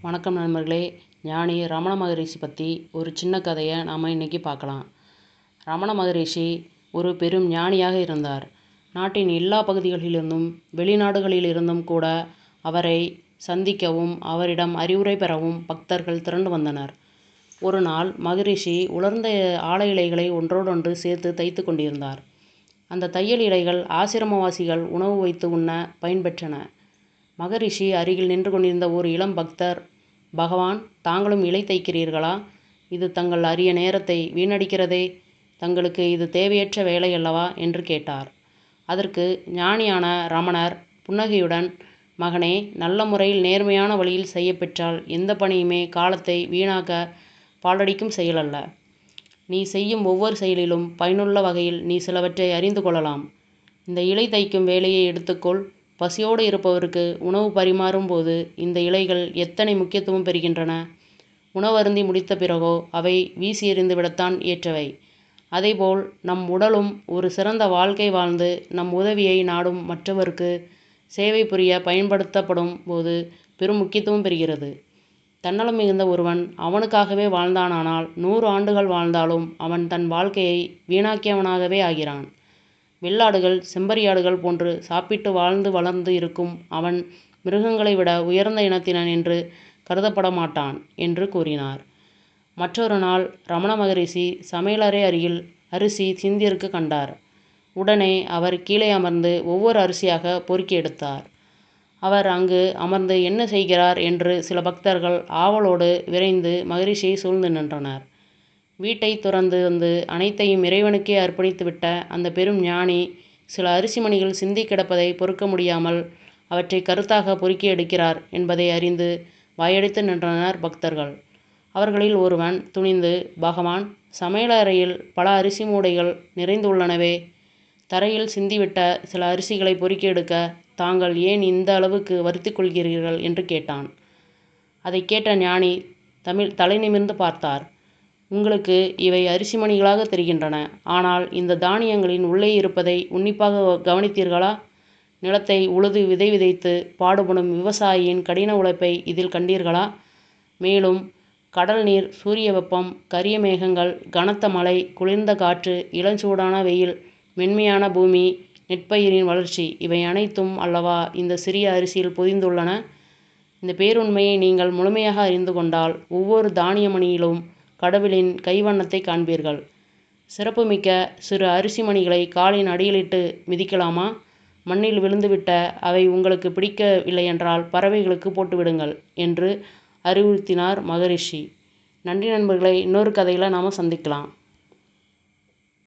வணக்கம் நண்பர்களே. ஞானி ரமண மகரிஷி பற்றி ஒரு சின்ன கதையை நாம் இன்றைக்கி பார்க்கலாம். ரமண மகரிஷி ஒரு பெரும் ஞானியாக இருந்தார். நாட்டின் எல்லா பகுதிகளிலிருந்தும் வெளிநாடுகளிலிருந்தும் கூட அவரை சந்திக்கவும் அவரிடம் அறிவுரை பெறவும் பக்தர்கள் திரண்டு வந்தனர். ஒரு நாள் மகரிஷி உலர்ந்த ஆலை இலைகளை ஒன்றோடொன்று சேர்த்து தைத்து கொண்டிருந்தார். அந்த தையல் இலைகள் ஆசிரமவாசிகள் உணவு வைத்து உண்ண பயன்பெற்றன. மகரிஷி அருகில் நின்று கொண்டிருந்த ஒரு இளம் பக்தர், பகவான், தாங்களும் இலை தைக்கிறீர்களா? இது தங்கள் அரிய நேரத்தை வீணடிக்கிறதே. தங்களுக்கு இது தேவையற்ற வேலை அல்லவா என்று கேட்டார். அதற்கு ஞானியான ரமணர் புன்னகையுடன், மகனே, நல்ல முறையில் நேர்மையான வழியில் செய்யப்பெற்றால் எந்த பணியுமே காலத்தை வீணாக்க பாழடிக்கும் செயல் அல்ல. நீ செய்யும் ஒவ்வொரு செயலிலும் பயனுள்ள வகையில் நீ சிலவற்றை அறிந்து கொள்ளலாம். இந்த இலை தைக்கும் வேலையை எடுத்துக்கொள். பசியோடு இருப்பவருக்கு உணவு பரிமாறும் போது இந்த இலைகள் எத்தனை முக்கியத்துவம் பெறுகின்றன. உணவருந்தி முடித்த பிறகோ அவை வீசி எறிந்து விடத்தான் ஏற்றவை. அதேபோல் நம் உடலும் ஒரு சிறந்த வாழ்க்கை வாழ்ந்து நம் உதவியை நாடும் மற்றவருக்கு சேவை புரிய பயன்படுத்தப்படும் போது பெரும் முக்கியத்துவம் பெறுகிறது. தன்னலம் மிகுந்த ஒருவன் அவனுக்காகவே வாழ்ந்தானால் 100 ஆண்டுகள் வாழ்ந்தாலும் அவன் தன் வாழ்க்கையை வீணாக்கியவனாகவே ஆகிறான். வெள்ளாடுகள் செம்பரியாடுகள் போன்று சாப்பிட்டு வாழ்ந்து வளர்ந்து இருக்கும் அவன் மிருகங்களை விட உயர்ந்த இனத்தினன் என்று கருதப்பட மாட்டான் என்று கூறினார். மற்றொரு நாள் ரமண மகரிஷி சமையலறை அருகில் அரிசி சிந்தியருக்கு கண்டார். உடனே அவர் கீழே அமர்ந்து ஒவ்வொரு அரிசியாக பொறுக்கி எடுத்தார். அவர் அங்கு அமர்ந்து என்ன செய்கிறார் என்று சில பக்தர்கள் ஆவலோடு விரைந்து மகரிஷியை சூழ்ந்து நின்றனர். வீட்டை துறந்து வந்து அனைத்தையும் இறைவனுக்கே அர்ப்பணித்துவிட்ட அந்த பெரும் ஞானி சில அரிசி மணிகள் சிந்தி கிடப்பதை பொறுக்க முடியாமல் அவற்றை கருத்தாக பொறுக்கி எடுக்கிறார் என்பதை அறிந்து வாயடித்து நின்றனர் பக்தர்கள். அவர்களில் ஒருவன் துணிந்து, பகவான், சமையலறையில் பல அரிசி மூடைகள் நிறைந்துள்ளனவே. தரையில் சிந்திவிட்ட சில அரிசிகளை பொறுக்கி எடுக்க தாங்கள் ஏன் இந்த அளவுக்கு வருத்தி கொள்கிறீர்கள் என்று கேட்டான். அதை கேட்ட ஞானி தலை நிமிர்ந்து பார்த்தார். உங்களுக்கு இவை அரிசி மணிகளாக தெரிகின்றன. ஆனால் இந்த தானியங்களின் உள்ளே இருப்பதை உன்னிப்பாக கவனித்தீர்களா? நிலத்தை உழுது விதை விதைத்து பாடுபடும் விவசாயியின் கடின உழைப்பை இதில் கண்டீர்களா? மேலும் கடல் நீர், சூரிய வெப்பம், கரிய மேகங்கள், கனத்த மழை, குளிர்ந்த காற்று, இளஞ்சூடான வெயில், மென்மையான பூமி, நெற்பயிரின் வளர்ச்சி, இவை அனைத்தும் அல்லவா இந்த சிறிய அரிசியில் பொதிந்துள்ளன. இந்த பேருண்மையை நீங்கள் முழுமையாக அறிந்து கொண்டால் ஒவ்வொரு தானிய மணியிலும் கடவுளின் கைவண்ணத்தை காண்பீர்கள். சிறப்புமிக்க சிறு அரிசி மணிகளை காலின் அடியிலிட்டு மிதிக்கலாமா? மண்ணில் விழுந்துவிட்ட அவை உங்களுக்கு பிடிக்கவில்லையென்றால் பறவைகளுக்கு போட்டுவிடுங்கள் என்று அறிவுறுத்தினார் மகரிஷி. நன்றி நண்பர்களை. இன்னொரு கதையில் நாம் சந்திக்கலாம்.